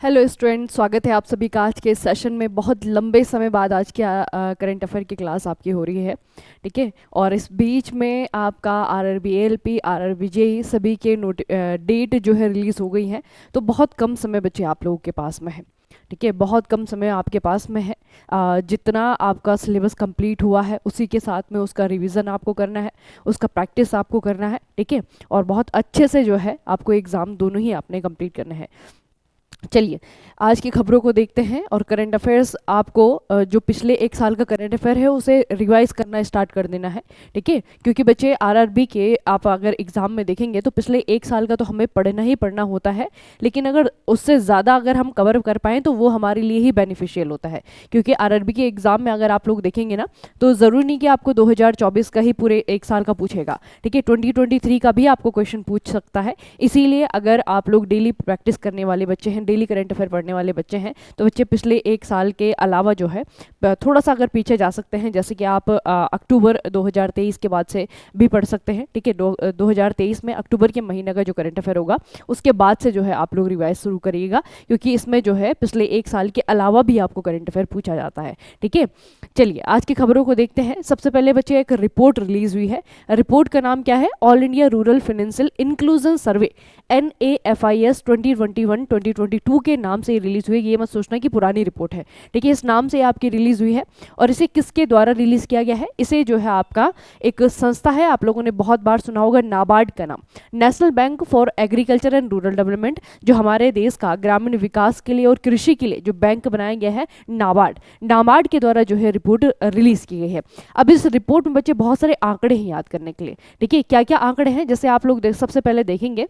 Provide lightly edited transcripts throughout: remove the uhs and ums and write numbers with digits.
Hello student, स्वागत है आप सभी का आज के सेशन में। बहुत लंबे समय बाद आज के करंट अफेयर की क्लास आपकी हो रही है, ठीक है। और इस बीच में आपका आरआरबी एएलपी, आरआरबी जेईई सभी के डेट जो है रिलीज़ हो गई है। तो बहुत कम समय बचे आप लोगों के पास में है, ठीक है। बहुत कम समय आपके पास में है। जितना आपका सिलेबस कंप्लीट हुआ है उसी के साथ में उसका रिवीजन आपको करना है, उसका प्रैक्टिस आपको करना है, ठीक है। और बहुत अच्छे से जो है आपको एग्ज़ाम दोनों ही आपने कंप्लीट करना है। चलिए आज की खबरों को देखते हैं। और करंट अफेयर्स आपको जो पिछले एक साल का करंट अफेयर है उसे रिवाइज करना स्टार्ट कर देना है, ठीक है। क्योंकि बच्चे आरआरबी के आप अगर एग्जाम में देखेंगे तो पिछले एक साल का तो हमें पढ़ना ही पढ़ना होता है, लेकिन अगर उससे ज़्यादा अगर हम कवर कर पाएँ तो वो हमारे लिए ही बेनिफिशियल होता है। क्योंकि आरआरबी के एग्जाम में अगर आप लोग देखेंगे ना तो ज़रूरी नहीं कि आपको 2024 का ही पूरे एक साल का पूछेगा, ठीक है। 2023 का भी आपको क्वेश्चन पूछ सकता है। इसीलिए अगर आप लोग डेली प्रैक्टिस करने वाले बच्चे हैं, डेली करंट अफेयर पढ़ने वाले बच्चे हैं, तो बच्चे पिछले एक साल के अलावा जो है थोड़ा सा अगर पीछे जा सकते हैं, जैसे कि आप अक्टूबर 2023 के बाद से भी पढ़ सकते हैं, ठीक है। 2023 में अक्टूबर के महीने का जो करंट अफेयर होगा उसके बाद से जो है आप लोग रिवाइज शुरू करिएगा, क्योंकि इसमें जो है पिछले एक साल के अलावा भी आपको करंट अफेयर पूछा जाता है, ठीक है। चलिए आज की खबरों को देखते हैं। सबसे पहले बच्चे एक रिपोर्ट रिलीज हुई है। रिपोर्ट का नाम क्या है? All India Rural Financial Inclusion Survey NAFIS 2021-2022 के नाम से रिलीज हुई। ये मत सोचना कि पुरानी रिपोर्ट है, ठीक है। इस नाम से आपकी रिलीज हुई है। और इसे किसके द्वारा रिलीज किया गया है? इसे जो है आपका एक संस्था है, आप लोगों ने बहुत बार सुना होगा, नाबार्ड का नाम, national bank for agriculture and rural development, जो हमारे देश का ग्रामीण विकास के लिए और कृषि के लिए जो बैंक बनाया गया है, नाबार्ड के द्वारा जो है रिपोर्ट रिलीज की गई है। अब इस रिपोर्ट में बच्चे बहुत सारे आंकड़े हैं याद करने के लिए, ठीक है। क्या क्या आंकड़े हैं, जैसे आप लोग सबसे पहले देखेंगे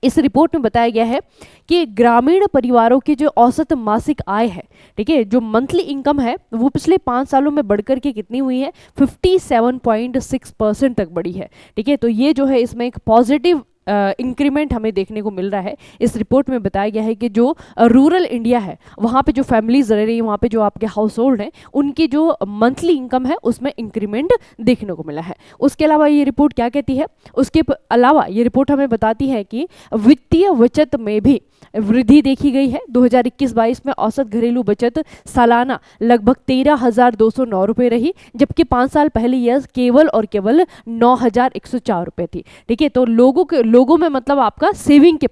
इस रिपोर्ट में बताया गया है कि ग्रामीण परिवारों की जो औसत मासिक आय है, ठीक है, जो मंथली इनकम है, वो पिछले 5 सालों में बढ़कर के कितनी हुई है? 57.6% तक बढ़ी है, ठीक है। तो ये जो है इसमें एक पॉजिटिव इंक्रीमेंट हमें देखने को मिल रहा है। इस रिपोर्ट में बताया गया है कि जो रूरल इंडिया है वहाँ पे जो फैमिलीज रह रही है, वहाँ पे जो आपके हाउस होल्ड हैं, उनकी जो मंथली इनकम है उसमें इंक्रीमेंट देखने को मिला है। उसके अलावा ये रिपोर्ट क्या कहती है? उसके अलावा ये रिपोर्ट हमें बताती है कि वित्तीय बचत में भी वृद्धि देखी गई है। 2021-22 में औसत घरेलू बचत सालाना लगभग 13,209 रुपये रही, जबकि 5 साल पहले यह केवल और केवल 9,104 रुपये थी, ठीक है। तो लोगों में मतलब आपका सेविंग के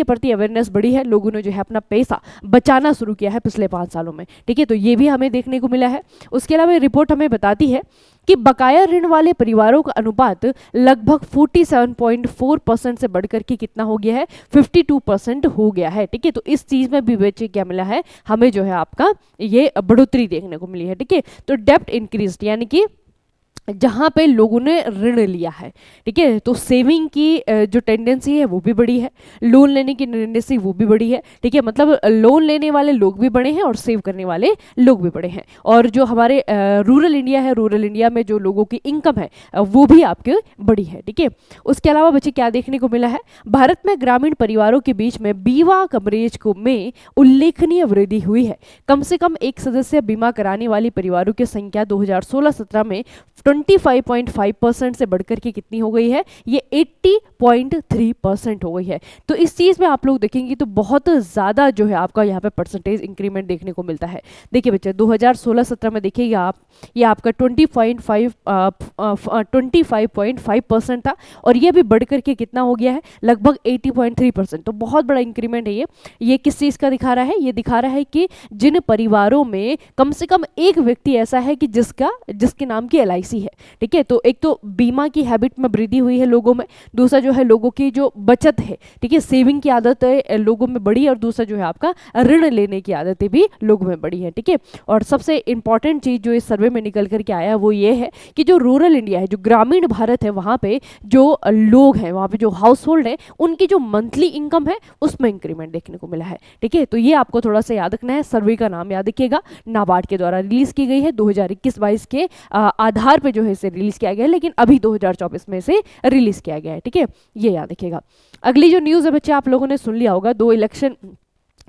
प्रति अवेयरनेस बढ़ी है। लोगों ने जो है अपना पैसा बचाना शुरू किया है पिछले 5 सालों में, ठीक है। तो ये भी हमें देखने को मिला है। उसके अलावा रिपोर्ट हमें बताती है कि बकाया ऋण वाले परिवारों का अनुपात लगभग 47.4% से बढ़कर के कितना हो गया है? 52% हो गया है, ठीक है। तो इस चीज में भी बच्चे क्या मिला है? हमें जो है आपका ये बढ़ोतरी देखने को मिली है, ठीक है। तो डेप्ट इंक्रीज, यानी कि जहाँ पे लोगों ने ऋण लिया है, ठीक है, तो सेविंग की जो टेंडेंसी है वो भी बढ़ी है, लोन लेने की टेंडेंसी वो भी बढ़ी है, ठीक है। मतलब लोन लेने वाले लोग भी बढ़े हैं और सेव करने वाले लोग भी बढ़े हैं। और जो हमारे रूरल इंडिया है, रूरल इंडिया में जो लोगों की इनकम है वो भी आपके बढ़ी है, ठीक है। उसके अलावा बच्चे क्या देखने को मिला है? भारत में ग्रामीण परिवारों के बीच में बीमा कवरेज को में उल्लेखनीय वृद्धि हुई है। कम से कम एक सदस्य बीमा कराने वाली परिवारों की संख्या 2016-17 में 25.5% से बढ़कर के कितनी हो गई है? ये 80.3% हो गई है। तो इस चीज में आप लोग देखेंगे तो बहुत ज्यादा जो है आपका यहाँ पे परसेंटेज इंक्रीमेंट देखने को मिलता है। देखिए बच्चे 2016-17 में देखिएगा आप, ये आपका 25.5% था, और ये भी बढ़कर के कितना हो गया है? लगभग 80.3%। तो बहुत बड़ा इंक्रीमेंट है ये किस चीज का दिखा रहा है? ये दिखा रहा है कि जिन परिवारों में कम से कम एक व्यक्ति ऐसा है कि जिसके नाम की LIC है, ठीक है। तो एक तो बीमा की हैबिट में वृद्धि हुई है लोगों में, दूसरा जो है लोगों की जो बचत है, ठीक है, सेविंग की आदत है लोगों में बढ़ी, और दूसरा जो है आपका ऋण लेने की आदतें भी लोगों में बढ़ी है, ठीक है। और सबसे इंपॉर्टेंट चीज जो इस सर्वे में निकल करके आया वो ये है कि जो रूरल इंडिया है, जो ग्रामीण भारत है, वहां पे जो लोग हैं, वहां पे जो हाउस होल्ड है, उनकी जो मंथली इनकम है उसमें इंक्रीमेंट देखने को मिला है, ठीक है। तो ये आपको थोड़ा सा याद रखना है। सर्वे का नाम याद रखिएगा, नाबार्ड के द्वारा रिलीज की गई है। 2021-22 के आधार पे जो है इसे रिलीज किया गया है, लेकिन अभी 2024 में इसे रिलीज किया गया है, ठीक है। ये याद रखिएगा। अगली जो न्यूज़ है बच्चे आप लोगों ने सुन लिया होगा, 2 इलेक्शन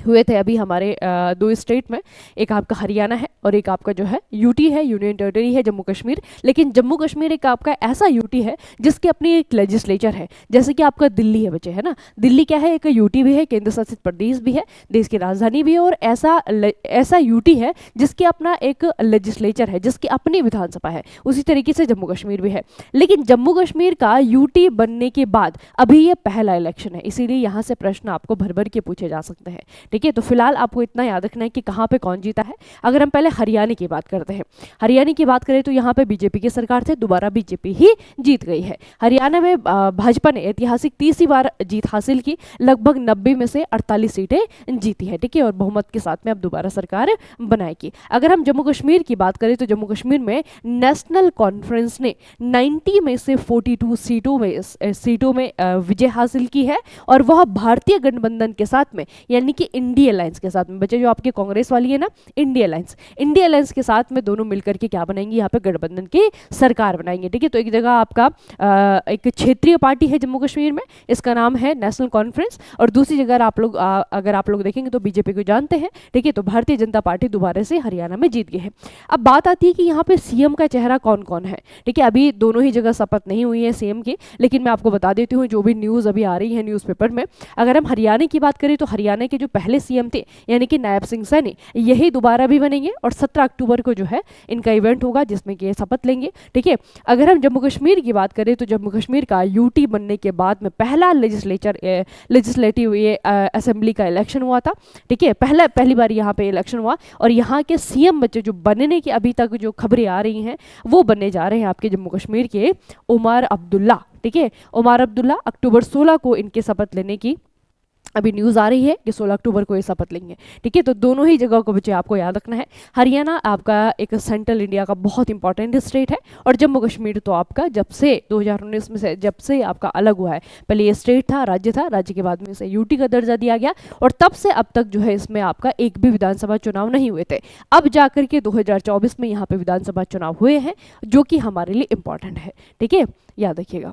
हुए थे अभी हमारे दो स्टेट में। एक आपका हरियाणा है और एक आपका जो है यूटी है, यूनियन टेरिटरी है जम्मू कश्मीर। लेकिन जम्मू कश्मीर एक आपका ऐसा यूटी है जिसकी अपनी एक लेजिस्लेचर है, जैसे कि आपका दिल्ली है बच्चे, है ना। दिल्ली क्या है, एक यूटी भी है, केंद्र शासित प्रदेश भी है, देश की राजधानी भी है, और ऐसा यूटी है जिसकी अपना एक लेजिस्लेचर है, जिसकी अपनी विधानसभा है। उसी तरीके से जम्मू कश्मीर भी है। लेकिन जम्मू कश्मीर का यूटी बनने के बाद अभी ये पहला इलेक्शन है, इसीलिए यहाँ से प्रश्न आपको भर भर के पूछे जा सकते हैं। ठीक है, तो फिलहाल आपको इतना याद रखना है कि कहाँ पे कौन जीता है। अगर हम पहले हरियाणा की बात करते हैं, हरियाणा की बात करें तो यहाँ पे बीजेपी की सरकार से दोबारा बीजेपी ही जीत गई है। हरियाणा में भाजपा ने ऐतिहासिक तीसरी बार जीत हासिल की, लगभग 90 में से 48 सीटें जीती है। ठीक है, और बहुमत के साथ में अब दोबारा सरकार बनाएगी। अगर हम जम्मू कश्मीर की बात करें तो जम्मू कश्मीर में नेशनल कॉन्फ्रेंस ने 90 में से 42 सीटों में विजय हासिल की है, और वह भारतीय गठबंधन के साथ में यानी कि इंडिया अलायंस के साथ में, बच्चे जो आपके कांग्रेस वाली है ना, इंडिया अलायंस के साथ में दोनों मिलकर के क्या बनाएंगे, यहाँ पे गठबंधन की सरकार बनाएंगे। ठीक है, तो एक जगह आपका एक क्षेत्रीय पार्टी है जम्मू कश्मीर में, इसका नाम है नेशनल कॉन्फ्रेंस, और दूसरी जगह अगर आप लोग देखेंगे तो बीजेपी को जानते हैं। ठीक है, तो भारतीय जनता पार्टी दोबारा से हरियाणा में जीत गई है। अब बात आती है कि यहाँ पे सीएम का चेहरा कौन कौन है। ठीक है, अभी दोनों ही जगह शपथ नहीं हुई है सीएम की, लेकिन मैं आपको बता देती हूँ जो भी न्यूज़ अभी आ रही है न्यूज़पेपर में। अगर हम हरियाणा की बात करें तो हरियाणा के जो पहले सीएम थे यानी कि नायब सिंह सैनी, यही दोबारा भी बनेंगे, और 17 अक्टूबर को जो है इनका इवेंट होगा जिसमें कि ये शपथ लेंगे। ठीक है, अगर हम जम्मू कश्मीर की बात करें तो जम्मू कश्मीर का यूटी बनने के बाद में पहला लेजिस्लेटिव असेंबली का इलेक्शन हुआ था। ठीक है, पहली बार यहाँ पे इलेक्शन हुआ, और यहाँ के सीएम बच्चे जो बनने की अभी तक जो खबरें आ रही हैं वो बनने जा रहे हैं आपके जम्मू कश्मीर के उमर अब्दुल्ला। ठीक है, उमर अब्दुल्ला अक्टूबर 16 को इनके शपथ लेने की अभी न्यूज़ आ रही है कि 16 अक्टूबर को ये शपथ लेंगे। ठीक है, तो दोनों ही जगह को बच्चे आपको याद रखना है। हरियाणा आपका एक सेंट्रल इंडिया का बहुत इंपॉर्टेंट स्टेट है, और जम्मू कश्मीर तो आपका जब से 2019 में से जब से आपका अलग हुआ है, पहले ये स्टेट था, राज्य के बाद में इसे यूटी का दर्जा दिया गया, और तब से अब तक जो है इसमें आपका एक भी विधानसभा चुनाव नहीं हुए थे। अब जाकर के 2024 में यहाँ पे विधानसभा चुनाव हुए हैं, जो कि हमारे लिए इंपॉर्टेंट है। ठीक है, याद रखिएगा।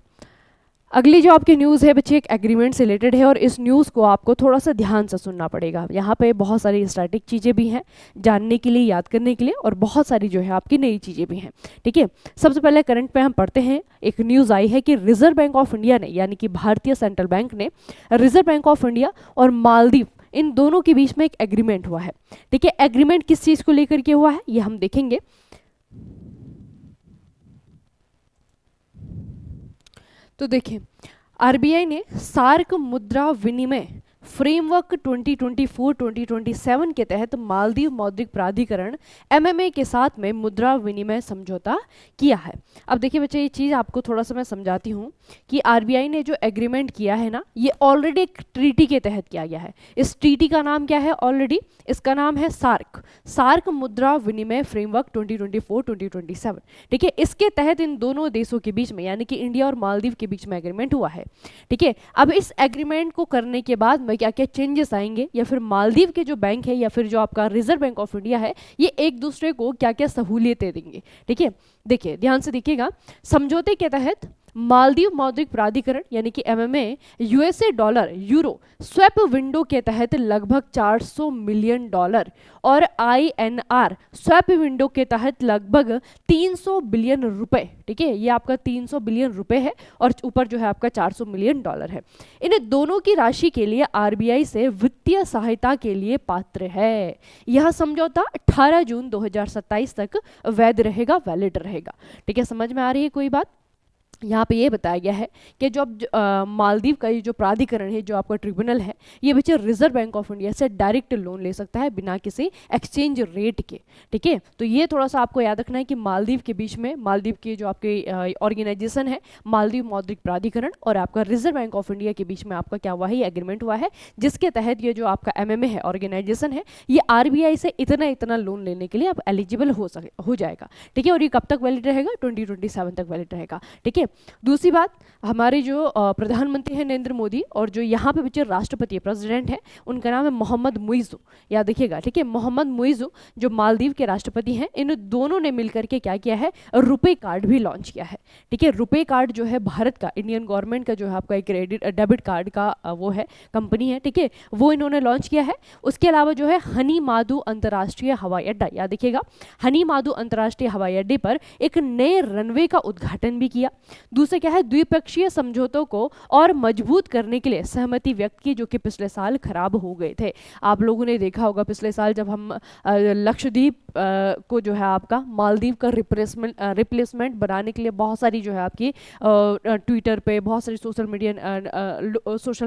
अगली जो आपकी न्यूज़ है बच्चे एक एग्रीमेंट से रिलेटेड है, और इस न्यूज़ को आपको थोड़ा सा ध्यान से सुनना पड़ेगा। यहाँ पे बहुत सारी स्टैटिक चीज़ें भी हैं जानने के लिए, याद करने के लिए, और बहुत सारी जो है आपकी नई चीज़ें भी हैं। ठीक है, सबसे पहले करंट पे हम पढ़ते हैं। एक न्यूज़ आई है कि रिजर्व बैंक ऑफ इंडिया ने यानी कि भारतीय सेंट्रल बैंक ने रिजर्व बैंक ऑफ इंडिया और मालदीव इन दोनों के बीच में एक एग्रीमेंट हुआ है। ठीक है, एग्रीमेंट किस चीज़ को लेकर के हुआ है ये हम देखेंगे। तो देखिए, आरबीआई ने सार्क मुद्रा विनिमय फ्रेमवर्क 2024-2027 के तहत मालदीव मौद्रिक प्राधिकरण एमएमए के साथ में मुद्रा विनिमय समझौता किया है। अब देखिए बच्चे, ये चीज़ आपको थोड़ा सा मैं समझाती हूँ कि आरबीआई ने जो एग्रीमेंट किया है ना, ये ऑलरेडी एक ट्रीटी के तहत किया गया है। इस ट्रीटी का नाम क्या है ऑलरेडी? इसका नाम है सार्क मुद्रा विनिमय फ्रेमवर्क 2024-2027। ठीक है, इसके तहत इन दोनों देशों के बीच में यानी कि इंडिया और मालदीव के बीच में एग्रीमेंट हुआ है। ठीक है, अब इस एग्रीमेंट को करने के बाद में क्या क्या चेंजेस आएंगे, या फिर मालदीव के जो बैंक है या फिर जो आपका रिजर्व बैंक ऑफ इंडिया है, ये एक दूसरे को क्या क्या सहूलियतें देंगे। ठीक है, देखिए ध्यान से देखिएगा। समझौते के तहत मालदीव मौद्रिक प्राधिकरण यानी कि MMA USA dollar euro swap window के तहत लगभग $400 मिलियन, और आईएनआर स्वैप विंडो के तहत लगभग 300 बिलियन रुपए। ठीक है, ये आपका 300 बिलियन रुपए है, और ऊपर जो है आपका $400 मिलियन है। इन दोनों की राशि के लिए आरबीआई से वित्तीय सहायता के लिए पात्र है। यह समझौता 18 जून 2027 तक वैध रहेगा, वैलिड रहेगा। ठीक है, समझ में आ रही है कोई बात? यहाँ पे ये बताया गया है कि जो मालदीव का ये जो प्राधिकरण है, जो आपका ट्रिब्यूनल है, ये बच्चे रिजर्व बैंक ऑफ इंडिया से डायरेक्ट लोन ले सकता है बिना किसी एक्सचेंज रेट के। ठीक है, तो ये थोड़ा सा आपको याद रखना है कि मालदीव के बीच में, मालदीव की जो आपकी ऑर्गेनाइजेशन है मालदीव मौद्रिक प्राधिकरण, और आपका रिजर्व बैंक ऑफ इंडिया के बीच में आपका क्या हुआ है, ये एग्रीमेंट हुआ है, जिसके तहत ये जो आपका एमएमए है ऑर्गेनाइजेशन है, ये आरबीआई से इतना लोन लेने के लिए आप एलिजिबल हो जाएगा। ठीक है, और ये कब तक वैलिड रहेगा? 2027 तक वैलिड रहेगा। ठीक है, दूसरी बात, हमारे जो प्रधानमंत्री हैं नरेंद्र मोदी, और जो यहाँ पे बच्चे राष्ट्रपति है, प्रेसिडेंट है, उनका नाम है मोहम्मद मुइज़, याद रखिएगा, ठीक है, मोहम्मद मुइज़ जो मालदीव के राष्ट्रपति हैं, इन दोनों ने मिलकर के क्या किया है, रुपे कार्ड भी लॉन्च किया है, ठीक है। रुपे कार्ड जो है भारत का, इंडियन गवर्नमेंट का जो है आपका एक क्रेडिट डेबिट कार्ड का वो है, कंपनी है, ठीक है, वो इन्होंने लॉन्च किया है। उसके अलावा जो है हनी माधु अंतर्राष्ट्रीय हवाई अड्डा, याद रखिएगा, हनी माधु अंतर्राष्ट्रीय हवाई अड्डे पर एक नए रनवे का उद्घाटन भी किया। दूसरा क्या है, द्विपक्षीय समझौतों को और मजबूत करने के लिए सहमति व्यक्त की, जो कि पिछले साल खराब हो गए थे। आप लोगों ने देखा होगा पिछले साल जब हम लक्षद्वीप को जो है आपका मालदीव का रिप्लेसमेंट बनाने के लिए बहुत सारी जो है आपकी ट्विटर पे, बहुत सारी सोशल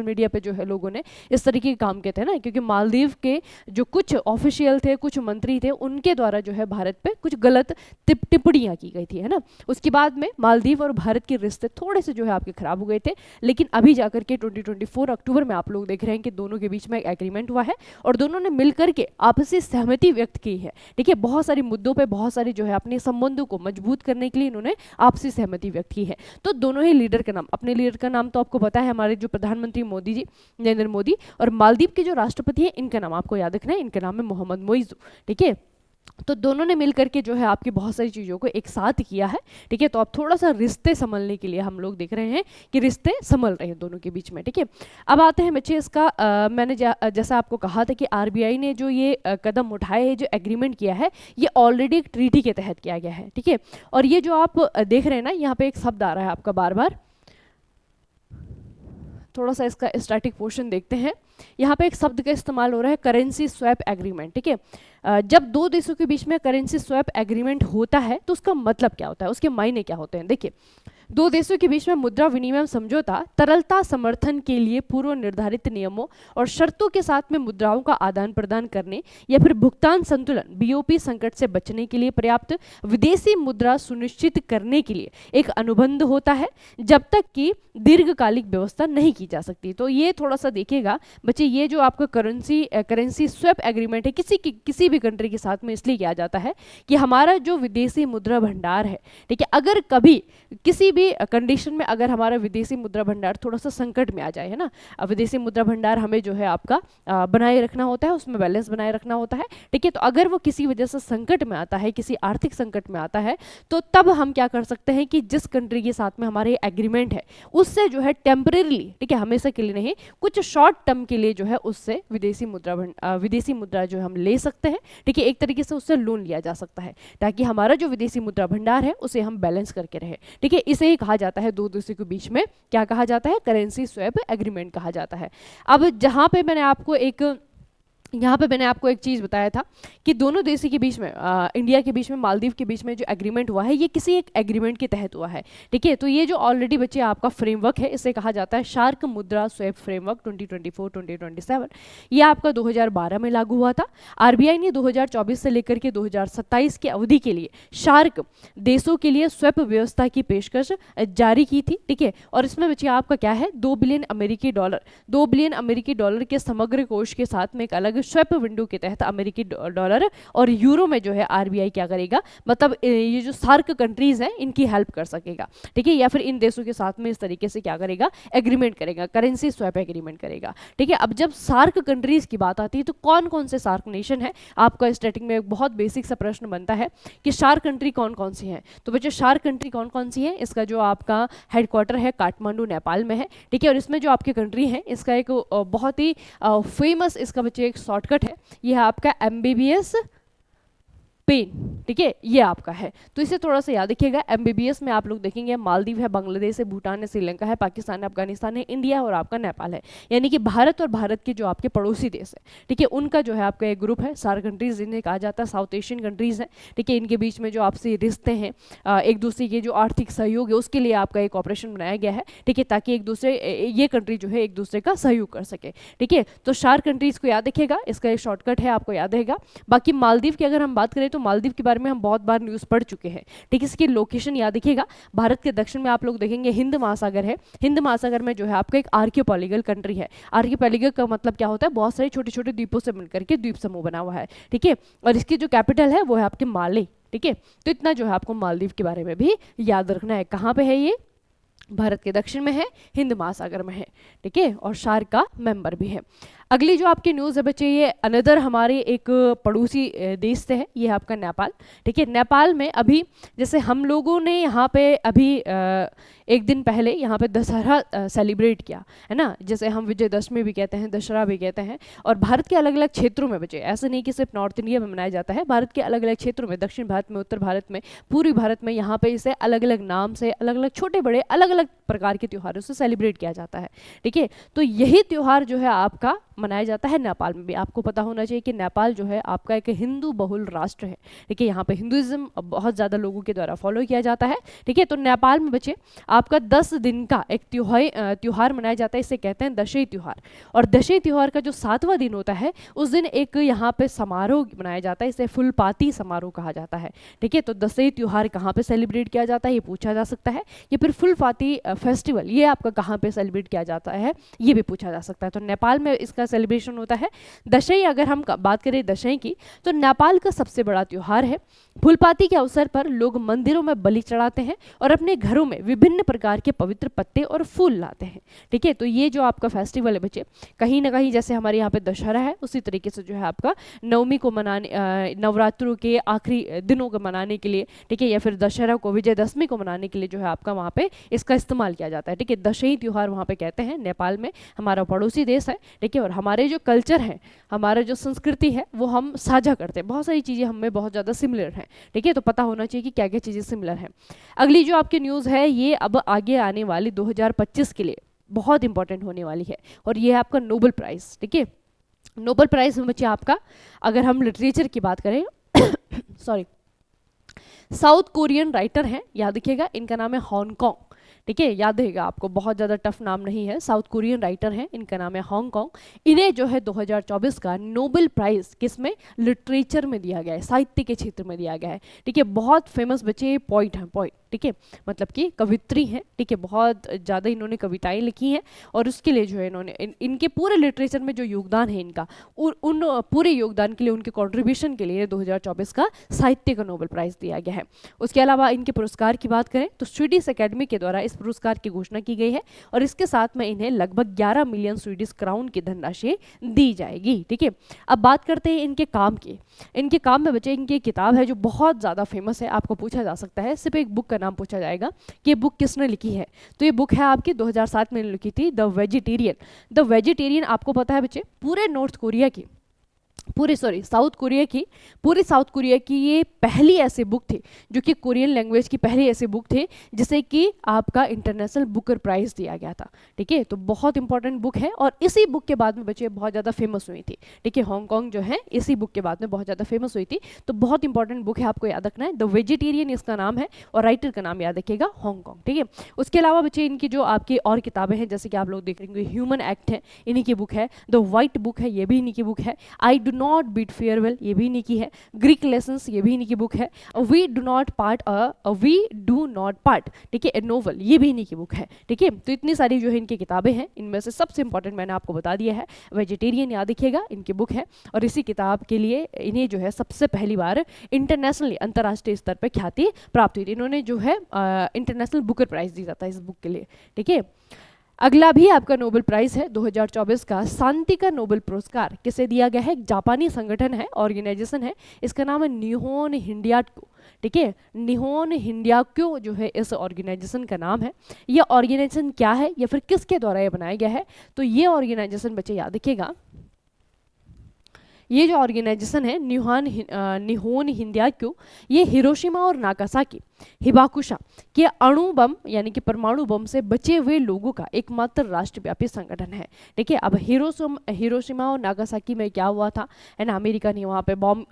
मीडिया पे जो है लोगों ने इस तरीके के काम किए थे ना, क्योंकि मालदीव के जो कुछ ऑफिशियल थे, कुछ मंत्री थे, उनके द्वारा जो है भारत पे कुछ गलत टिप्पणियां की गई थी, है ना। उसके बाद में मालदीव और भारत के रिश्ते थोड़े से जो है आपके खराब हो गए थे, लेकिन अभी जाकर के 2024 अक्टूबर में आप लोग देख रहे हैं कि दोनों के बीच में एक एग्रीमेंट हुआ है और दोनों ने मिलकर के आपसी सहमति व्यक्त की है, ठीक है। बहुत सारी मुद्दों पे, बहुत सारी जो है अपने संबंधों को मजबूत करने के लिए इन्होंने आपसी सहमति व्यक्त की है। तो दोनों ही लीडर का नाम, अपने लीडर का नाम तो आपको पता है, हमारे जो प्रधानमंत्री मोदी जी, नरेंद्र मोदी, और मालदीव के जो राष्ट्रपति हैं इनका नाम आपको याद रखना है, इनका नाम है मोहम्मद मुइज़, ठीक है। तो दोनों ने मिलकर के जो है आपकी बहुत सारी चीज़ों को एक साथ किया है, ठीक है। तो अब थोड़ा सा रिश्ते संभलने के लिए हम लोग देख रहे हैं कि रिश्ते संभल रहे हैं दोनों के बीच में, ठीक है। अब आते हैं बच्चे इसका मैंने जैसा आपको कहा था कि आरबीआई ने जो ये कदम उठाए है, जो एग्रीमेंट किया है, ये ऑलरेडी एक ट्रीटी के तहत किया गया है, ठीक है। और ये जो आप देख रहे हैं ना, यहाँ पे एक शब्द आ रहा है आपका बार बार, थोड़ा सा इसका स्टैटिक पोर्शन देखते हैं। यहाँ पे एक शब्द का इस्तेमाल हो रहा है, करेंसी स्वैप एग्रीमेंट, ठीक है। जब दो देशों के बीच में करेंसी स्वैप एग्रीमेंट होता है तो उसका मतलब क्या होता है, उसके मायने क्या होते हैं। देखिए, दो देशों के बीच में मुद्रा विनिमय समझौता तरलता समर्थन के लिए पूर्व निर्धारित नियमों और शर्तों के साथ में मुद्राओं का आदान प्रदान करने या फिर भुगतान संतुलन बीओपी संकट से बचने के लिए पर्याप्त विदेशी मुद्रा सुनिश्चित करने के लिए एक अनुबंध होता है, जब तक कि दीर्घकालिक व्यवस्था नहीं की जा सकती। तो ये थोड़ा सा देखिएगा बच्चे, ये जो आपका करेंसी स्वैप एग्रीमेंट है, किसी भी कंट्री के साथ में इसलिए किया जाता है कि हमारा जो विदेशी मुद्रा भंडार है, ठीक है, अगर कभी किसी भी कंडीशन में अगर हमारा विदेशी मुद्रा भंडार थोड़ा सा संकट में आ जाए, है ना, विदेशी मुद्रा भंडार हमें जो है आपका बनाए रखना होता है, उसमें बैलेंस बनाए रखना होता है, ठीक है। तो अगर वो किसी वजह से संकट में आता है, किसी आर्थिक संकट में आता है, तो तब हम क्या कर सकते हैं कि जिस कंट्री के साथ में हमारे एग्रीमेंट है उससे जो है टेम्परेरीली, ठीक है, हमेशा के लिए नहीं, कुछ शॉर्ट टर्म के लिए जो है उससे विदेशी मुद्रा जो हम ले सकते हैं, ठीक है। एक तरीके से उससे लोन लिया जा सकता है ताकि हमारा जो विदेशी मुद्रा भंडार है उसे हम बैलेंस करके रहे, ठीक है। इसे ही कहा जाता है, दो देशों के बीच में क्या कहा जाता है, करेंसी स्वैप एग्रीमेंट कहा जाता है। अब जहां पे मैंने आपको एक चीज़ बताया था कि दोनों देशों के बीच में, इंडिया के बीच में, मालदीव के बीच में जो एग्रीमेंट हुआ है, ये किसी एक एग्रीमेंट के तहत हुआ है, ठीक है। तो ये जो ऑलरेडी बच्चे आपका फ्रेमवर्क है, इसे कहा जाता है शार्क मुद्रा स्वैप फ्रेमवर्क 2024-2027। ये आपका 2012 में लागू हुआ था। आरबीआई ने 2024 से लेकर के 2027 की अवधि के लिए शार्क देशों के लिए स्वैप व्यवस्था की पेशकश जारी की थी, ठीक है। और इसमें बच्चे आपका क्या है, 2 बिलियन अमेरिकी डॉलर के समग्र कोष के साथ में एक अलग स्वैप विंडो के तहत अमेरिकी डॉलर और यूरो में जो है आरबीआई क्या करेगा, मतलब ये जो सार्क कंट्रीज हैं इनकी हेल्प कर सकेगा, ठीक है, या फिर इन देशों के साथ में इस तरीके से क्या करेगा, एग्रीमेंट करेगा, करेंसी स्वैप एग्रीमेंट करेगा, ठीक है। अब जब सार्क कंट्रीज की बात आती है तो कौन कौन से सार्क नेशन है, आपका स्टार्टिंग में एक बहुत बेसिक सा प्रश्न बनता है कि सार्क कंट्री कौन कौन सी हैं। तो बच्चों, सार्क कंट्री कौन कौन सी है, इसका जो आपका हेडक्वार्टर है काठमांडू नेपाल में है, ठीक है। और इसमें जो आपकी कंट्री है, इसका एक बहुत ही फेमस इसका बच्चे एक शॉर्टकट है, यह है आपका MBBS पेन, ठीक है, ये आपका है। तो इसे थोड़ा सा याद रखिएगा। MBBS में आप लोग देखेंगे मालदीव है, बांग्लादेश है, भूटान है, श्रीलंका है, पाकिस्तान है, अफगानिस्तान है, इंडिया है और आपका नेपाल है, यानी कि भारत और भारत के जो आपके पड़ोसी देश है, ठीक है, उनका जो है आपका एक ग्रुप है, सार्क कंट्रीज जिन्हें कहा जाता है, साउथ एशियन कंट्रीज हैं, ठीक है। इनके बीच में जो आपसी रिश्ते हैं, एक दूसरे के जो आर्थिक सहयोग है उसके लिए आपका एक ऑपरेशन बनाया गया है, ठीक है, ताकि ये कंट्री जो है एक दूसरे का सहयोग कर सके, ठीक है। तो सार्क कंट्रीज को याद रखिएगा, इसका एक शॉर्टकट है, आपको याद रहेगा। बाकी मालदीव की अगर हम बात करें तो मालदीव के बारे में हम बहुत बार न्यूज़ पढ़ चुके हैं, ठीक है। इसकी लोकेशन याद रखिएगा, भारत के दक्षिण में आप लोग देखेंगे हिंद महासागर है, हिंद महासागर में जो है आपका एक आर्कियोपॉलिगल कंट्री है। आर्कियोपॉलिगल का मतलब क्या होता है, बहुत सारे छोटे छोटे द्वीपों से मिलकर के द्वीप समूह बना हुआ है, ठीक है। और इसकी जो कैपिटल है वो है आपके माले, ठीक है। तो इतना जो है आपको मालदीव के बारे में भी याद रखना है। कहाँ पे है ये, भारत के दक्षिण में है, हिंद महासागर में है, ठीक है, और सार्क का मेंबर भी है। अगली जो आपकी न्यूज़ है बच्चे, ये अनदर हमारे एक पड़ोसी देश से है, ये है आपका नेपाल, ठीक है। नेपाल में अभी जैसे हम लोगों ने यहाँ पे अभी एक दिन पहले यहाँ पे दशहरा सेलिब्रेट किया है ना, जैसे हम विजयदशमी भी कहते हैं, दशहरा भी कहते हैं। और भारत के अलग अलग क्षेत्रों में बच्चे, ऐसे नहीं कि सिर्फ नॉर्थ इंडिया में मनाया जाता है, भारत के अलग अलग क्षेत्रों में, दक्षिण भारत में, उत्तर भारत में, पूर्वी भारत में, यहाँ पे इसे अलग अलग नाम से, अलग अलग छोटे बड़े अलग अलग प्रकार के त्योहारों से सेलिब्रेट किया जाता है, ठीक है। तो यही त्यौहार जो है आपका मनाया जाता है नेपाल में भी। आपको पता होना चाहिए कि नेपाल जो है आपका एक हिंदू बहुल राष्ट्र है, ठीक है। यहाँ पे हिंदुइज्म बहुत ज़्यादा लोगों के द्वारा फॉलो किया जाता है, ठीक है। तो नेपाल में बच्चे आपका 10 दिन का एक त्योहार मनाया जाता है, इसे कहते हैं दशई त्योहार। और दशई त्योहार का जो 7वां दिन होता है उस दिन एक यहाँ पे समारोह मनाया जाता है, इसे फुलपाती समारोह कहा जाता है, ठीक है। तो दशई त्योहार कहाँ पे सेलिब्रेट किया जाता है ये पूछा जा सकता है, या फिर फुलपाती फेस्टिवल ये आपका कहाँ पे सेलिब्रेट किया जाता है ये भी पूछा जा सकता है। तो नेपाल में इसका सेलिब्रेशन होता है। दशई, अगर हम बात करें दशई की, तो नेपाल का सबसे बड़ा त्यौहार है। फुलपाती के अवसर पर लोग मंदिरों में बलि चढ़ाते हैं और अपने घरों में विभिन्न प्रकार के पवित्र पत्ते और फूल लाते हैं, ठीक है। तो ये जो आपका फेस्टिवल है बच्चे, कहीं ना कहीं जैसे हमारे यहाँ पे दशहरा है उसी तरीके से जो है आपका नवमी को मनाने, नवरात्रों के आखिरी दिनों को मनाने के लिए, ठीक है, या फिर दशहरा को, विजयदशमी को मनाने के लिए जो है आपका वहाँ पे इसका इस्तेमाल किया जाता है, ठीक है। दशई त्योहार वहाँ पे कहते हैं नेपाल में, हमारा पड़ोसी देश है, ठीक है। और हमारे जो कल्चर है, हमारा जो संस्कृति है वो हम साझा करते हैं, बहुत सारी चीज़ें हमें बहुत ज़्यादा सिमिलर हैं, ठीक है। तो पता होना चाहिए कि क्या क्या चीज़ें सिमिलर हैं। अगली जो आपकी न्यूज़ है ये अब आगे आने वाली 2025 के लिए बहुत इंपॉर्टेंट होने वाली है, और ये है आपका नोबेल प्राइज़, ठीक है। नोबेल प्राइज़ में बच्चे आपका, अगर हम लिटरेचर की बात करें सॉरी, साउथ कोरियन राइटर हैं, याद रखिएगा, इनका नाम है हांगकांग, ठीक है, याद रहेगा आपको, बहुत ज़्यादा टफ नाम नहीं है। साउथ कोरियन राइटर हैं, इनका नाम है हांगकांग। इन्हें जो है 2024 का नोबेल प्राइज़ किसमें, लिटरेचर में दिया गया है, साहित्य के क्षेत्र में दिया गया है, ठीक है। बहुत फेमस बच्चे पोइट हैं, पोइट, ठीक है, मतलब कि कवित्री हैं, ठीक है, बहुत ज़्यादा इन्होंने कविताएं लिखी हैं, और उसके लिए जो है इन्होंने इनके पूरे लिटरेचर में जो योगदान है इनका, उन पूरे योगदान के लिए, उनके कॉन्ट्रीब्यूशन के लिए 2024 का साहित्य का नोबेल प्राइज़ दिया गया है। उसके अलावा इनके पुरस्कार की बात करें तो स्वीडिश अकेडमी के द्वारा इस पुरस्कार की घोषणा की गई है, और इसके साथ में इन्हें लगभग 11 मिलियन स्वीडिश क्राउन की धनराशि दी जाएगी, ठीक है। अब बात करते हैं इनके काम की। इनके काम में बच्चे, इनकी किताब है जो बहुत ज़्यादा फेमस है, आपको पूछा जा सकता है, सिर्फ एक बुक का नाम पूछा जाएगा कि ये बुक किसने लिखी है, तो ये बुक है आपकी 2007 में लिखी थी, द वेजिटेरियन। द वेजिटेरियन आपको पता है बच्चे, पूरे नॉर्थ कोरिया की, साउथ कोरिया की ये पहली ऐसी बुक थी जो कि कोरियन लैंग्वेज की पहली ऐसी बुक थी जिसे कि आपका इंटरनेशनल बुकर प्राइज़ दिया गया था, ठीक है। तो बहुत इंपॉर्टेंट बुक है, और इसी बुक के बाद में बच्चे बहुत ज़्यादा फेमस हुई थी, ठीक है। हांगकांग जो है इसी बुक के बाद में बहुत ज़्यादा फेमस हुई थी, तो बहुत इंपॉर्टेंट बुक है, आपको याद रखना है। द वेजिटेरियन इसका नाम है, और राइटर का नाम याद रखिएगा, हांगकांग, ठीक है। उसके अलावा बच्चे इनकी जो आपकी और किताबें हैं, जैसे कि आप लोग देख रहे हैं, ह्यूमन एक्ट है, इन्हीं की बुक है। द वाइट बुक है, ये भी इन्हीं की बुक है। I do not beat farewell, ये भी इन्हीं की है। ग्रीक लेसन्स, ये भी इन्हीं की बुक है। वी डू नॉट पार्ट, ठीक है, ए नोवेल, ये भी इन्हीं की बुक है, ठीक है। तो इतनी सारी जो है इनकी किताबें हैं, इनमें से सबसे इंपॉर्टेंट मैंने आपको बता दिया है, वेजिटेरियन, याद रखिएगा, इनकी बुक है। और इसी किताब के लिए इन्हें जो है सबसे पहली बार इंटरनेशनली, अंतर्राष्ट्रीय स्तर पर ख्याति प्राप्त हुई थी। इन्होंने जो है इंटरनेशनल बुकर प्राइज़ दी जाता है इस बुक के लिए, ठीक है। अगला भी आपका नोबेल प्राइज़ है 2024 का, शांति का नोबेल पुरस्कार किसे दिया गया है, एक जापानी संगठन है, ऑर्गेनाइजेशन है, इसका नाम है निहोन हिंडियाक्यो, ठीक है। निहोन हिंडियाक्यो जो है इस ऑर्गेनाइजेशन का नाम है। ये ऑर्गेनाइजेशन क्या है या फिर किसके द्वारा ये बनाया गया है, तो ये ऑर्गेनाइजेशन बच्चे याद रखिएगा, ये जो ऑर्गेनाइजेशन है निहोन हिंडियाक्यो, ये हिरोशिमा और नागासाकी, हिबाकुशा के अणु बम यानी कि परमाणु बम से बचे हुए लोगों का एकमात्र राष्ट्रव्यापी संगठन है, ठीक है। अब हिरोशिमा और नागासाकी में क्या हुआ था, है ना, अमेरिका ने वहाँ पे बॉम्ब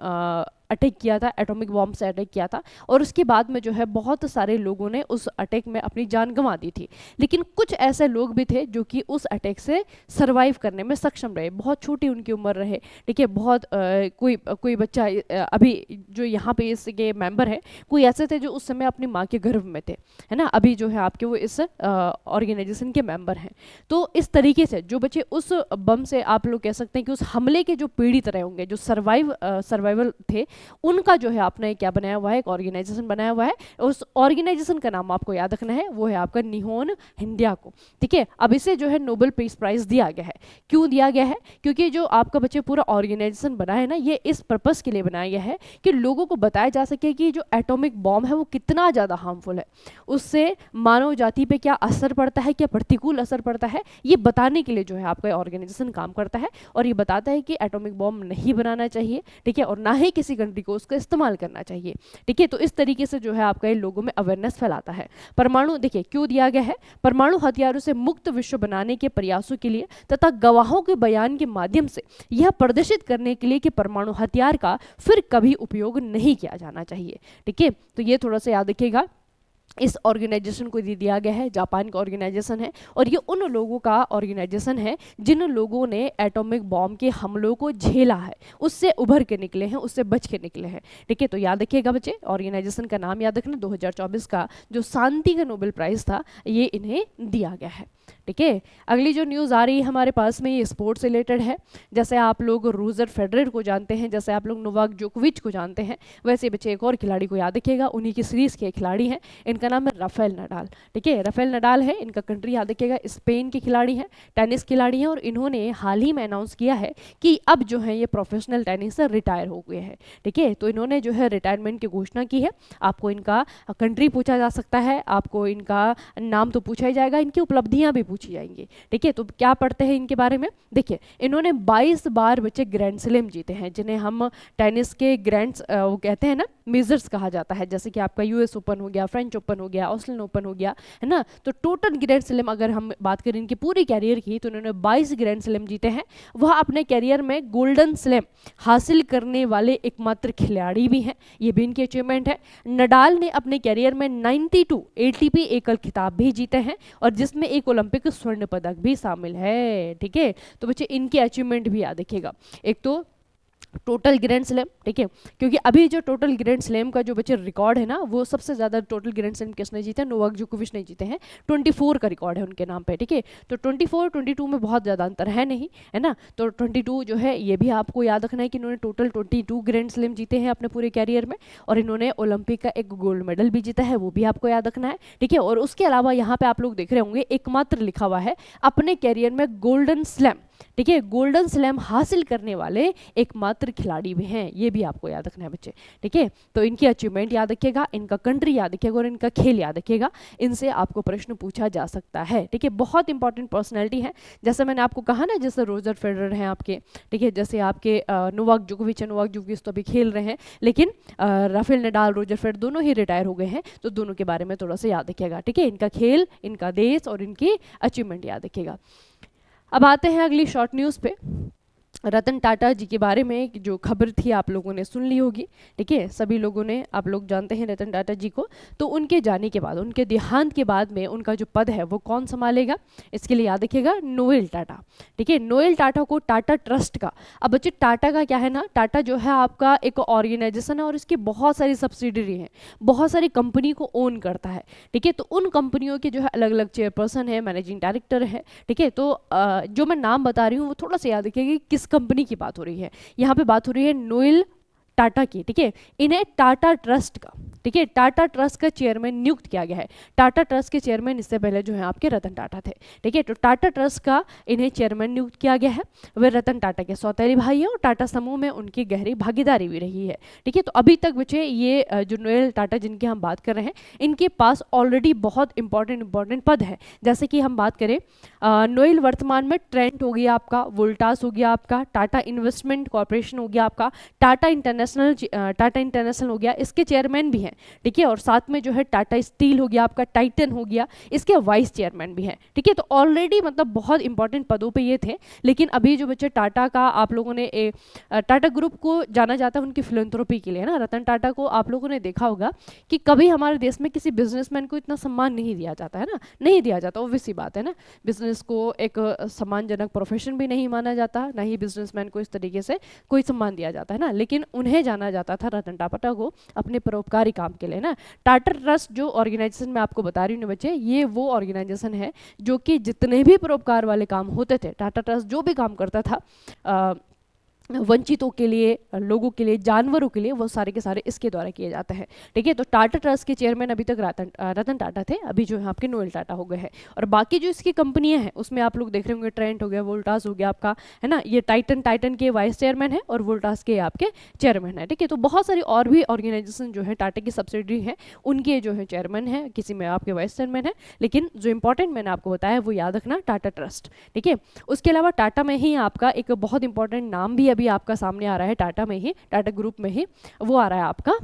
अटैक किया था, एटॉमिक बॉम्ब से अटैक किया था, और उसके बाद में जो है बहुत सारे लोगों ने उस अटैक में अपनी जान गंवा दी थी। लेकिन कुछ ऐसे लोग भी थे जो कि उस अटैक से सरवाइव करने में सक्षम रहे, बहुत छोटी उनकी उम्र रहे, ठीक है। बहुत कोई बच्चा अभी जो यहाँ पे इसके मेंबर है, कोई ऐसे थे जो उस समय अपनी माँ के गर्भ में थे, है ना, अभी जो है आपके वो इस ऑर्गेनाइजेशन के मेंबर हैं। तो इस तरीके से जो बच्चे उस बम से, आप लोग कह सकते हैं कि उस हमले के जो पीड़ित रहे होंगे, जो सर्वाइवल थे, उनका जो है आपने क्या बनाया हुआ है, एक ऑर्गेनाइजेशन बनाया हुआ है। उस ऑर्गेनाइजेशन का नाम आपको याद रखना है, वो है आपका निहोन हिंडियाको। ठीक है, अब इसे जो है नोबेल पीस प्राइज दिया गया है। क्यों दिया गया है? क्योंकि जो आपका बच्चे पूरा ऑर्गेनाइजेशन बना है ना, ये इस पर्पस के लिए बनाया गया है कि लोगों को बताया जा सके कि जो एटॉमिक बॉम्ब है वो कितना ज़्यादा हार्मफुल है, उससे मानव जाति पे क्या असर पड़ता है, क्या प्रतिकूल असर पड़ता है, ये बताने के लिए जो है आपका ऑर्गेनाइजेशन काम करता है। और ये बताता है कि एटॉमिक बॉम्ब नहीं बनाना चाहिए, ठीक है, और ना ही किसी कंट्री को उसका इस्तेमाल करना चाहिए। ठीक है, तो इस तरीके से जो है आपका ये लोगों में अवेयरनेस फैलाता है। परमाणु, देखिए क्यों दिया गया है, परमाणु हथियारों से मुक्त विश्व बनाने के प्रयासों के लिए तथा गवाहों के बयान के माध्यम से यह प्रदर्शित करने के लिए कि परमाणु हथियार का फिर कभी उपयोग नहीं किया जाना चाहिए। ठीक है, तो ये थोड़ा सा याद रखिएगा। इस ऑर्गेनाइजेशन को दिया गया है, जापान का ऑर्गेनाइजेशन है, और ये उन लोगों का ऑर्गेनाइजेशन है जिन लोगों ने एटॉमिक बॉम्ब के हमलों को झेला है, उससे उभर के निकले हैं, उससे बच के निकले हैं। ठीक है, तो याद रखिएगा बच्चे, ऑर्गेनाइजेशन का नाम याद रखना। 2024 का जो शांति का नोबेल प्राइज था ये इन्हें दिया गया है। ठीक है, अगली जो न्यूज़ आ रही है हमारे पास में, ये स्पोर्ट्स रिलेटेड है। जैसे आप लोग रोजर फेडरर को जानते हैं, जैसे आप लोग नोवाक जोकोविच को जानते हैं, वैसे बच्चे एक और खिलाड़ी को याद रखिएगा, उन्हीं की सीरीज के खिलाड़ी हैं, इनका नाम है राफेल नडाल। ठीक है, राफेल नडाल है, इनका कंट्री याद रखिएगा स्पेन के खिलाड़ी हैं, टेनिस खिलाड़ी हैं, और इन्होंने हाल ही में अनाउंस किया है कि अब जो है ये प्रोफेशनल टेनिस से रिटायर हो गए हैं। ठीक है, तो इन्होंने जो है रिटायरमेंट की घोषणा की है। आपको इनका कंट्री पूछा जा सकता है, आपको इनका नाम तो पूछा ही जाएगा, इनकी उपलब्धियां भी पूछी जाएंगी। ठीक है, तो क्या पढ़ते हैं इनके बारे में, देखिए इन्होंने 22 बार बच्चे ग्रैंड स्लैम जीते हैं, जिन्हें हम टेनिस के ग्रैंड्स वो कहते हैं ना, मेजर्स कहा जाता है, जैसे कि आपका यूएस ओपन हो गया, फ्रेंच ओपन हो गया, ऑस्ट्रेलियन ओपन हो गया, है ना। तो टोटल ग्रैंड स्लैम अगर हम बात करें इनकी पूरी कैरियर की, तो इन्होंने 22 ग्रैंड स्लैम जीते हैं। वह अपने कैरियर में गोल्डन स्लैम हासिल करने वाले एकमात्र खिलाड़ी भी हैं, ये भी इनकी अचीवमेंट है। नडाल ने अपने कैरियर में 92 एटीपी एकल खिताब भी जीते हैं, और जिसमें एक ओलंपिक स्वर्ण पदक भी शामिल है। ठीक है, तो बच्चे इनके अचीवमेंट भी याद रखिएगा। एक तो टोटल ग्रैंड स्लैम, ठीक है, क्योंकि अभी जो टोटल ग्रैंड स्लैम का जो बच्चे रिकॉर्ड है ना, वो सबसे ज़्यादा टोटल ग्रैंड स्लैम किसने जीते हैं, नोवाक जोकोविच ने जीते हैं, 24 का रिकॉर्ड है उनके नाम पे। ठीक है, तो 24 22 में बहुत ज़्यादा अंतर है नहीं, है ना। तो 22 जो है ये भी आपको याद रखना है कि इन्होंने टोटल 22 ग्रैंड स्लैम जीते हैं अपने पूरे कैरियर में, और इन्होंने ओलंपिक का एक गोल्ड मेडल भी जीता है, वो भी आपको याद रखना है। ठीक है, और उसके अलावा यहाँ पे आप लोग देख रहे होंगे एकमात्र लिखा हुआ है अपने कैरियर में गोल्डन स्लैम। ठीक है, गोल्डन स्लैम हासिल करने वाले एकमात्र खिलाड़ी भी हैं, ये भी आपको याद रखना है बच्चे। ठीक है, तो इनकी अचीवमेंट याद रखिएगा, इनका कंट्री याद रखिएगा, और इनका खेल याद रखिएगा, इनसे आपको प्रश्न पूछा जा सकता है। ठीक है, बहुत इंपॉर्टेंट पर्सनैलिटी है, जैसे मैंने आपको कहा ना, जैसे रोजर फेडरर हैं आपके, ठीक है, जैसे आपके नोवाक जोकोविच तो अभी खेल रहे हैं, लेकिन राफेल नडाल, रोजर फेडरर दोनों ही रिटायर हो गए हैं, तो दोनों के बारे में थोड़ा सा याद रखिएगा। ठीक है, इनका खेल, इनका देश और इनकी अचीवमेंट याद रखिएगा। अब आते हैं अगली शॉर्ट न्यूज़ पे। रतन टाटा जी के बारे में जो खबर थी आप लोगों ने सुन ली होगी। ठीक है, सभी लोगों ने, आप लोग जानते हैं रतन टाटा जी को। तो उनके जाने के बाद, उनके देहांत के बाद में उनका जो पद है वो कौन संभालेगा, इसके लिए याद रखिएगा नोएल टाटा। ठीक है, नोएल टाटा को टाटा ट्रस्ट का, अब बच्चे टाटा का क्या है ना, टाटा जो है आपका एक ऑर्गेनाइजेशन है, और इसकी बहुत सारी सब्सिडरी हैं, बहुत सारी कंपनी को ओन करता है। ठीक है, तो उन कंपनियों के जो है अलग अलग चेयरपर्सन है, मैनेजिंग डायरेक्टर है। ठीक है, तो जो मैं नाम बता रही हूँ वो थोड़ा सा याद रखिएगा कि किस कंपनी की बात हो रही है। यहाँ पे बात हो रही है नोएल टाटा की। ठीक है, इन्हें टाटा ट्रस्ट का, ठीक है, टाटा ट्रस्ट का चेयरमैन नियुक्त किया गया है। टाटा ट्रस्ट के चेयरमैन इससे पहले जो है आपके रतन टाटा थे। ठीक है, तो टाटा ट्रस्ट का इन्हें चेयरमैन नियुक्त किया गया है। वे रतन टाटा के सौतेले भाई हैं, और टाटा समूह में उनकी गहरी भागीदारी भी रही है। ठीक है, तो अभी तक बच्चे ये जो नोएल टाटा जिनकी हम बात कर रहे हैं, इनके पास ऑलरेडी बहुत इंपॉर्टेंट पद है। जैसे कि हम बात करें, नोएल वर्तमान में ट्रेंट हो गया आपका, वोल्टास हो गया आपका, टाटा इन्वेस्टमेंट कॉर्पोरेशन हो गया आपका, टाटा इंटरनेशनल हो गया, इसके चेयरमैन भी हैं। ठीक है, और साथ में जो है टाटा स्टील हो गया आपका, टाइटन हो गया, इसके वाइस चेयरमैन भी हैं। ठीक है, तो ऑलरेडी मतलब बहुत इंपॉर्टेंट पदों पे ये थे। लेकिन अभी जो बच्चे टाटा का, आप लोगों ने टाटा ग्रुप को जाना जाता है उनकी फिलैंथ्रोपी के लिए ना। रतन टाटा को आप लोगों ने देखा होगा कि कभी हमारे देश में किसी बिजनेसमैन को इतना सम्मान नहीं दिया जाता है ना, नहीं दिया जाता, ऑब्वियस सी बात है ना। बिजनेस को एक सम्मानजनक प्रोफेशन भी नहीं माना जाता, ना ही बिजनेसमैन को इस तरीके से कोई सम्मान दिया जाता है ना। लेकिन उन्हें जाना जाता था, रतन टाटा को, अपने परोपकारी काम के लिए ना। टाटा ट्रस्ट जो ऑर्गेनाइजेशन मैं आपको बता रही हूँ बच्चे, ये वो ऑर्गेनाइजेशन है जो कि जितने भी परोपकार वाले काम होते थे, टाटा ट्रस्ट जो भी काम करता था, वंचितों के लिए, लोगों के लिए, जानवरों के लिए, वो सारे के सारे इसके द्वारा किए जाते हैं। ठीक है, तो टाटा ट्रस्ट के चेयरमैन अभी तक रतन टाटा थे, अभी जो है आपके नोएल टाटा हो गए हैं। और बाकी जो इसकी कंपनियां हैं उसमें आप लोग देख रहे होंगे, ट्रेंट हो गया, वोल्टास हो गया आपका, है ना, ये टाइटन के वाइस चेयरमैन है और वोल्टास के आपके चेयरमैन है। ठीक है, तो बहुत सारी और भी ऑर्गेनाइजेशन जो है टाटा की सब्सिडरी है, उनके जो है चेयरमैन है, किसी में आपके वाइस चेयरमैन है, लेकिन जो इंपॉर्टेंट मैंने आपको बताया वो याद रखना, टाटा ट्रस्ट। ठीक है, उसके अलावा टाटा में ही आपका एक बहुत इंपॉर्टेंट नाम भी अभी आपका सामने आ रहा है, टाटा में ही, टाटा ग्रुप में ही, वो आ रहा है आपका,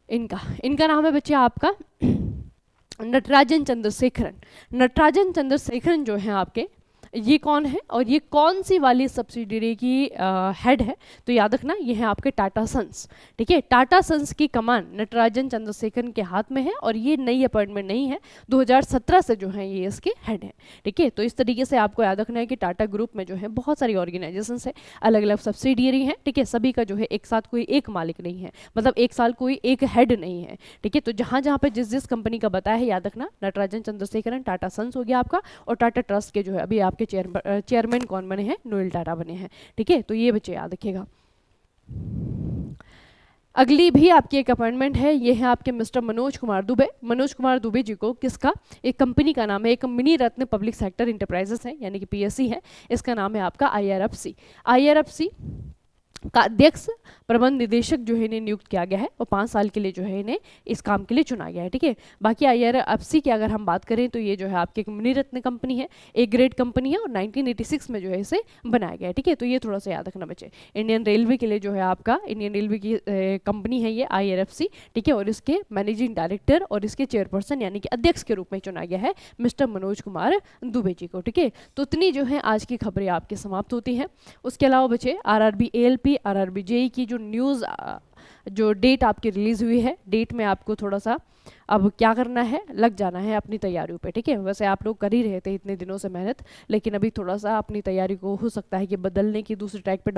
इनका इनका नाम है बच्चे आपका नटराजन चंद्रशेखरन। नटराजन चंद्रशेखरन जो है आपके, ये कौन है और ये कौन सी वाली सब्सिडियरी की हेड है, तो याद रखना ये है आपके टाटा सन्स। ठीक है, टाटा सन्स की कमान नटराजन चंद्रशेखरन के हाथ में है और ये नई अपॉइंटमेंट नहीं है, 2017 से जो है ये इसके हेड है। ठीक है, तो इस तरीके से आपको याद रखना है कि टाटा ग्रुप में जो है बहुत सारी ऑर्गेनाइजेशन है, अलग अलग सब्सिडियरी हैं। ठीक है, सभी का जो है एक साथ कोई एक मालिक नहीं है, मतलब एक साल कोई एक हेड नहीं है। ठीक है, तो जहाँ जहाँ पे जिस जिस कंपनी का बताया है याद रखना, नटराजन चंद्रशेखरन टाटा सन्स हो गया आपका, और टाटा ट्रस्ट के जो है अभी आपके चेयरमैन कौन बने हैं, नोएल टाटा बने हैं। ठीक है, तो ये बच्चे याद रखिएगा। अगली भी आपकी एक अपॉइंटमेंट है, ये है आपके मिस्टर मनोज कुमार दुबे। मनोज कुमार दुबे जी को किसका, एक कंपनी का नाम है, एक मिनी रत्न पब्लिक सेक्टर इंटरप्राइजेस है, यानी कि पीएससी है, इसका नाम है आपका आईआरएफसी। आईआरएफसी का अध्यक्ष प्रबंध निदेशक जो है इन्हें नियुक्त किया गया है और 5 साल के लिए जो है इन्हें इस काम के लिए चुना गया है। ठीक है, बाकी आईआरएफसी की अगर हम बात करें तो ये जो है आपकी एक मिनी रत्न कंपनी है, एक ग्रेड कंपनी है और 1986 में जो है इसे बनाया गया है। ठीक है, तो ये थोड़ा सा याद रखना बच्चे। इंडियन रेलवे के लिए जो है आपका, इंडियन रेलवे की कंपनी है ये आईआरएफसी। ठीक है, और इसके मैनेजिंग डायरेक्टर और इसके चेयरपर्सन यानी कि अध्यक्ष के रूप में चुना गया है मिस्टर मनोज कुमार दुबे जी को। ठीक है, तो इतनी जो है आज की खबरें आपकी समाप्त होती हैं। उसके अलावा बच्चे आरआरबी एएलपी, आरआरबी जेई की जो न्यूज़, जो डेट आपकी रिलीज हुई है, डेट में आपको थोड़ा सा अब क्या करना है, लग जाना है अपनी तैयारियों पे। ठीक है, वैसे आप लोग कर ही रहे थे इतने दिनों से मेहनत, लेकिन अभी थोड़ा सा अपनी तैयारी को हो सकता है कि बदलने की, दूसरे ट्रैक पे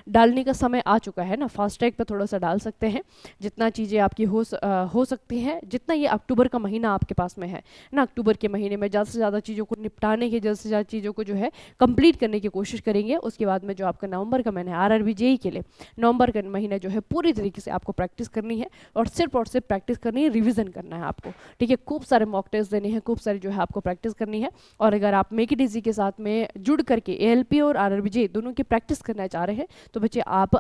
डालने का समय आ चुका है ना, फास्ट ट्रैक पे थोड़ा सा डाल सकते हैं जितना चीज़ें आपकी हो सकती हैं, जितना ये अक्टूबर का महीना आपके पास में है ना, अक्टूबर के महीने में ज़्यादा से ज़्यादा चीज़ों को निपटाने की, ज़्यादा से ज़्यादा चीज़ों को जो है कंप्लीट करने की कोशिश करेंगे। उसके बाद में जो आपका नवंबर का महीना है आरआरबी जेई के लिए, नवंबर का महीना जो है पूरी तरीके से आपको प्रैक्टिस करनी है और सिर्फ प्रैक्टिस करनी है, रिविजन करना है आपको। ठीक है, खूब सारे मॉक टेस्ट देने हैं, खूब सारी जो है आपको प्रैक्टिस करनी है। और अगर आप मेक इट इजी के साथ में जुड़ करके एएलपी और आरआरबी जेई दोनों की प्रैक्टिस करना चाह रहे हैं तो बच्चे आप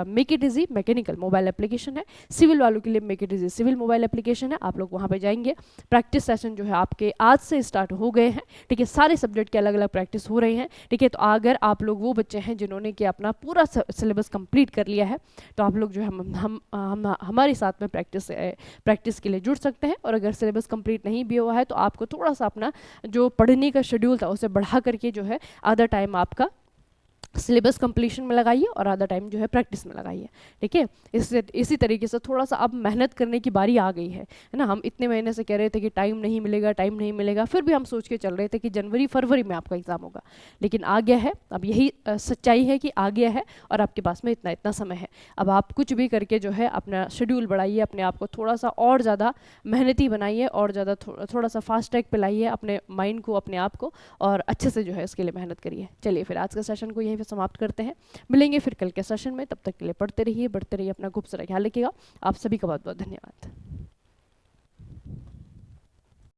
make it easy mechanical mobile application है, सिविल वालों के लिए make it easy civil mobile application है, आप लोग वहाँ पे जाएंगे। प्रैक्टिस सेशन जो है आपके आज से स्टार्ट हो गए हैं। ठीक है, सारे सब्जेक्ट के अलग अलग प्रैक्टिस हो रही हैं। ठीक है, तो अगर आप लोग वो बच्चे हैं जिन्होंने कि अपना पूरा सिलेबस कंप्लीट कर लिया है तो आप लोग जो है हम हमारे साथ में प्रैक्टिस के लिए जुड़ सकते हैं। और अगर सिलेबस कंप्लीट नहीं भी हुआ है तो आपको थोड़ा सा अपना जो पढ़ने का शेड्यूल था उसे बढ़ा करके जो है आधा टाइम आपका सिलेबस कंप्लीशन में लगाइए और आधा टाइम जो है प्रैक्टिस में लगाइए। ठीक है, इसी तरीके से थोड़ा सा अब मेहनत करने की बारी आ गई है ना। हम इतने महीने से कह रहे थे कि टाइम नहीं मिलेगा, फिर भी हम सोच के चल रहे थे कि जनवरी फरवरी में आपका एग्ज़ाम होगा, लेकिन आ गया है। अब यही सच्चाई है कि आ गया है और आपके पास में इतना समय है। अब आप कुछ भी करके जो है अपना शेड्यूल बढ़ाइए, अपने आप को थोड़ा सा और ज़्यादा मेहनती बनाइए और ज़्यादा थोड़ा सा फास्ट ट्रैक पे लाइए अपने माइंड को, अपने आप को, और अच्छे से जो है इसके लिए मेहनत करिए। चलिए फिर आज का सेशन को यहीं पे समाप्त करते हैं, मिलेंगे फिर कल के सेशन में। तब तक के लिए पढ़ते रहिए, बढ़ते रहिए, अपना खूब सारा ख्याल रखिएगा। आप सभी का बहुत बहुत धन्यवाद।